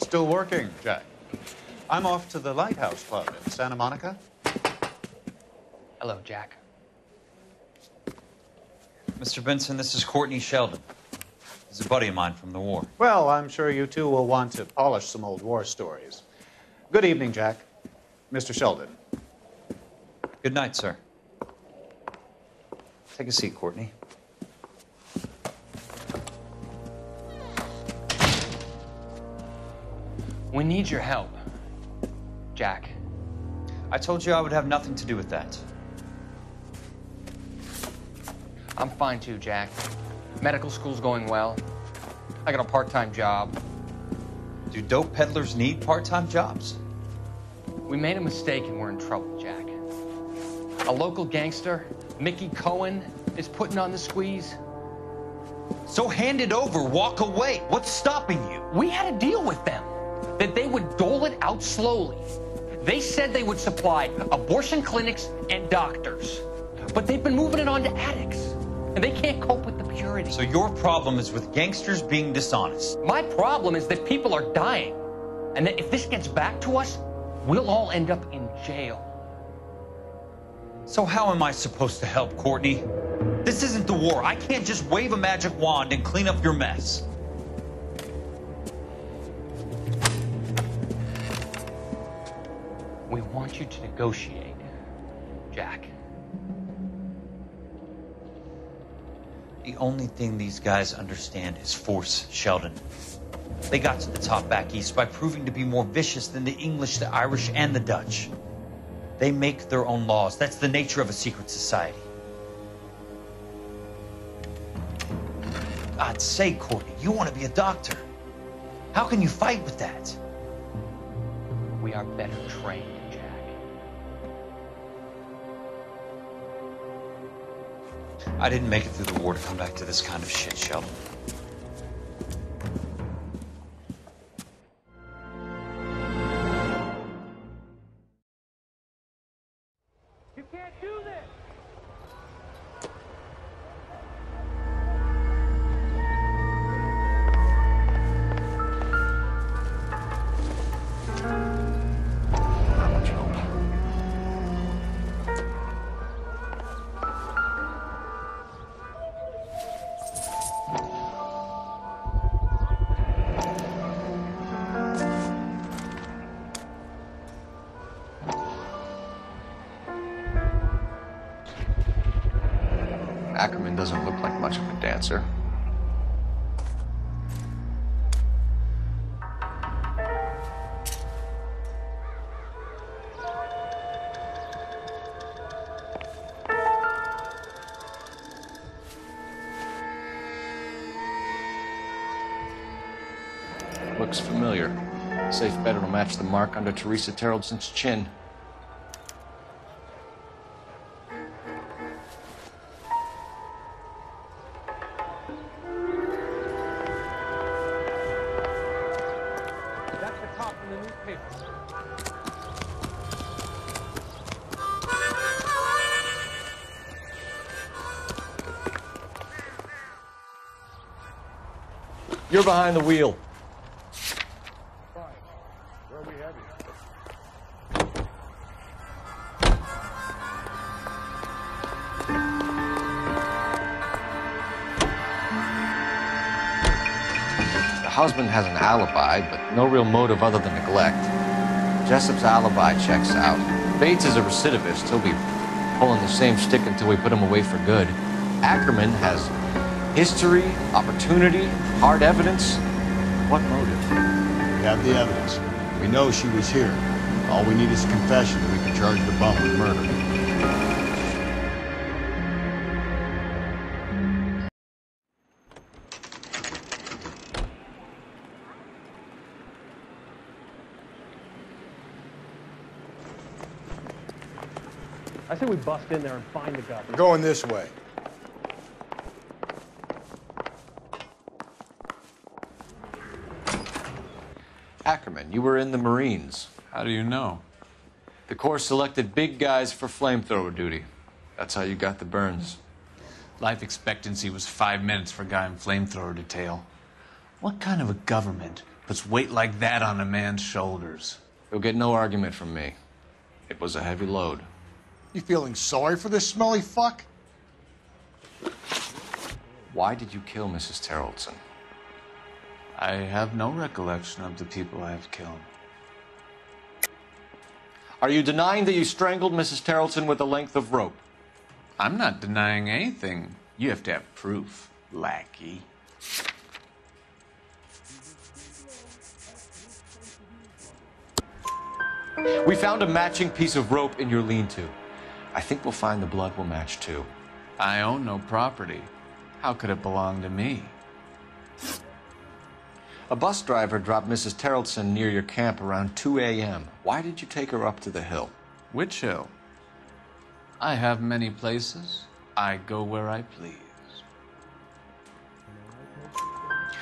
Still working, Jack. I'm off to the Lighthouse Club in Santa Monica. Hello, Jack. Mr. Benson, this is Courtney Sheldon. He's a buddy of mine from the war. Well, I'm sure you two will want to polish some old war stories. Good evening, Jack. Mr. Sheldon. Good night, sir. Take a seat, Courtney. We need your help, Jack. I told you I would have nothing to do with that. I'm fine too, Jack. Medical school's going well. I got a part-time job. Do dope peddlers need part-time jobs? We made a mistake and we're in trouble, Jack. A local gangster, Mickey Cohen, is putting on the squeeze. So hand it over, walk away. What's stopping you? We had a deal with them that they would dole it out slowly. They said they would supply abortion clinics and doctors, but they've been moving it on to addicts, and they can't cope with the purity. So your problem is with gangsters being dishonest. My problem is that people are dying, and that if this gets back to us, we'll all end up in jail. So how am I supposed to help, Courtney? This isn't the war. I can't just wave a magic wand and clean up your mess. We want you to negotiate, Jack. The only thing these guys understand is force, Sheldon. They got to the top back east by proving to be more vicious than the English, the Irish, and the Dutch. They make their own laws. That's the nature of a secret society. God's sake, Courtney, you want to be a doctor. How can you fight with that? We are better trained, Jack. I didn't make it through the war to come back to this kind of shit, Sheldon. You can't do this! Ackerman doesn't look like much of a dancer. Looks familiar. Safe bet it'll match the mark under Teresa Terreldson's chin. That's the top in the newspaper. You're behind the wheel. Where are we heading? The husband has an alibi, but no real motive other than neglect. Jessup's alibi checks out. Bates is a recidivist. He'll be pulling the same stick until we put him away for good. Ackerman has history, opportunity, hard evidence. What motive? We have the evidence. We know she was here. All we need is a confession, and we can charge the bum with murder. I say we bust in there and find the guy. We're going this way. Ackerman, you were in the Marines. How do you know? The Corps selected big guys for flamethrower duty. That's how you got the burns. Life expectancy was 5 minutes for a guy in flamethrower detail. What kind of a government puts weight like that on a man's shoulders? You'll get no argument from me. It was a heavy load. You feeling sorry for this smelly fuck? Why did you kill Mrs. Terrellson? I have no recollection of the people I have killed. Are you denying that you strangled Mrs. Terrellson with a length of rope? I'm not denying anything. You have to have proof, lackey. We found a matching piece of rope in your lean-to. I think we'll find the blood will match too. I own no property. How could it belong to me? A bus driver dropped Mrs. Terrellson near your camp around 2 a.m. Why did you take her up to the hill? Which hill? I have many places. I go where I please.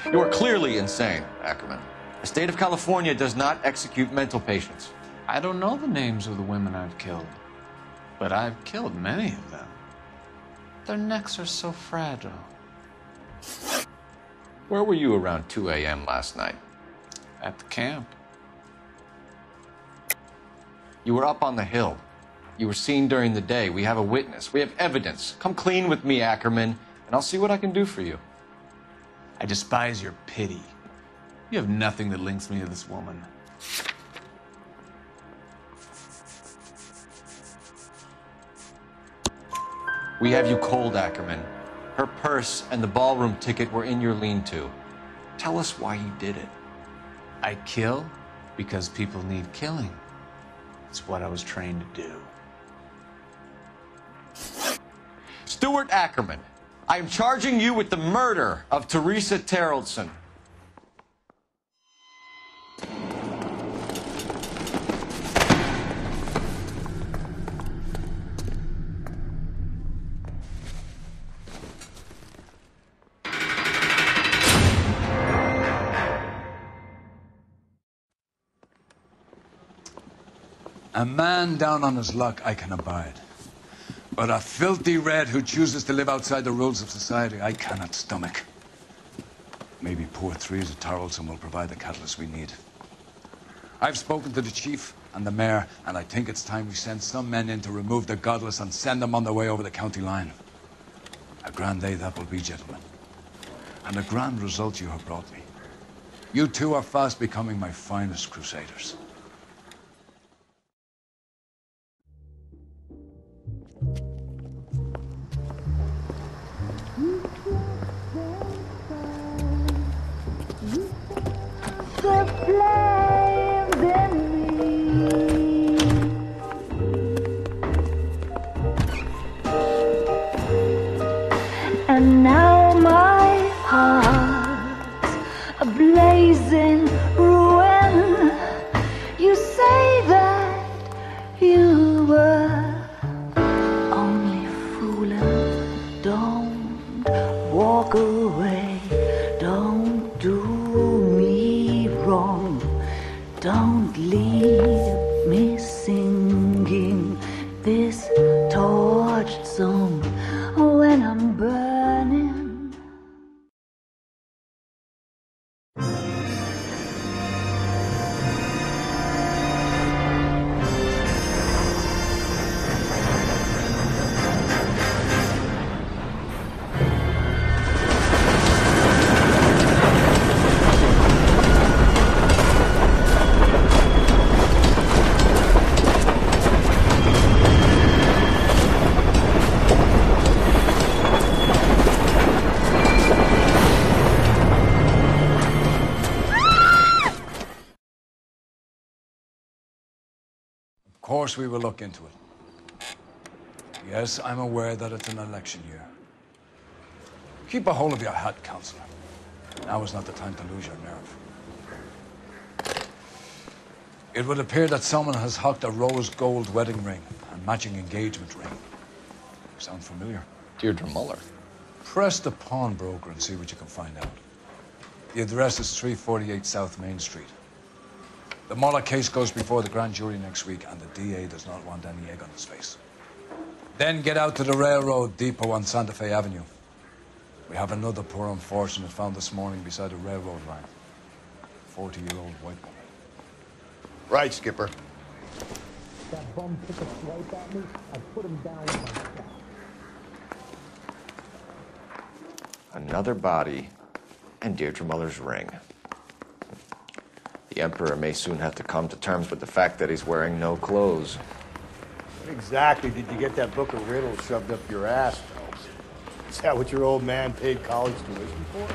You are clearly insane, Ackerman. The state of California does not execute mental patients. I don't know the names of the women I've killed, but I've killed many of them. Their necks are so fragile. Where were you around 2 a.m. last night? At the camp. You were up on the hill. You were seen during the day. We have a witness. We have evidence. Come clean with me, Ackerman, and I'll see what I can do for you. I despise your pity. You have nothing that links me to this woman. We have you cold, Ackerman. Her purse and the ballroom ticket were in your lean-to. Tell us why you did it. I kill because people need killing. It's what I was trained to do. Stuart Ackerman, I am charging you with the murder of Teresa Terrellson. A man down on his luck I can abide. But a filthy red who chooses to live outside the rules of society, I cannot stomach. Maybe poor Teresa Terrellson will provide the catalyst we need. I've spoken to the chief and the mayor, and I think it's time we send some men in to remove the godless and send them on their way over the county line. A grand day that will be, gentlemen. And a grand result you have brought me. You two are fast becoming my finest crusaders. The flames in me, and now my heart's a blazing ruin. You say that you were only fooling. Don't walk away. Don't do me wrong. Don't leave me singing this torched song when I'm burning. Of course we will look into it. Yes, I'm aware that it's an election year. Keep a hold of your hat, Counselor. Now is not the time to lose your nerve. It would appear that someone has hocked a rose gold wedding ring and matching engagement ring. Sound familiar? Deirdre Muller. Press the pawnbroker and see what you can find out. The address is 348 South Main Street. The Muller case goes before the grand jury next week, and the DA does not want any egg on his face. Then get out to the railroad depot on Santa Fe Avenue. We have another poor unfortunate found this morning beside a railroad line. 40-year-old white woman. Right, Skipper. That bum took a swipe at me. I put him down with my shot. Another body, and Deirdre Muller's ring. The Emperor may soon have to come to terms with the fact that he's wearing no clothes. What exactly did you get that book of riddles shoved up your ass, Phelps? Is that what your old man paid college tuition for?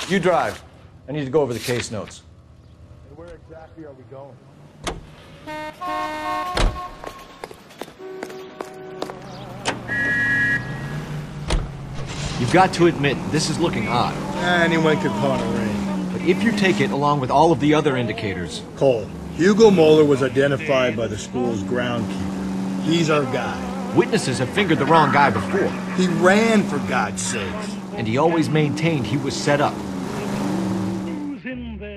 You drive. I need to go over the case notes. And where exactly are we going? You've got to admit, this is looking odd. Anyone could pawn a ring. But if you take it along with all of the other indicators... Cole, Hugo Moeller was identified by the school's groundkeeper. He's our guy. Witnesses have fingered the wrong guy before. He ran, for God's sake. And he always maintained he was set up. Who's in there?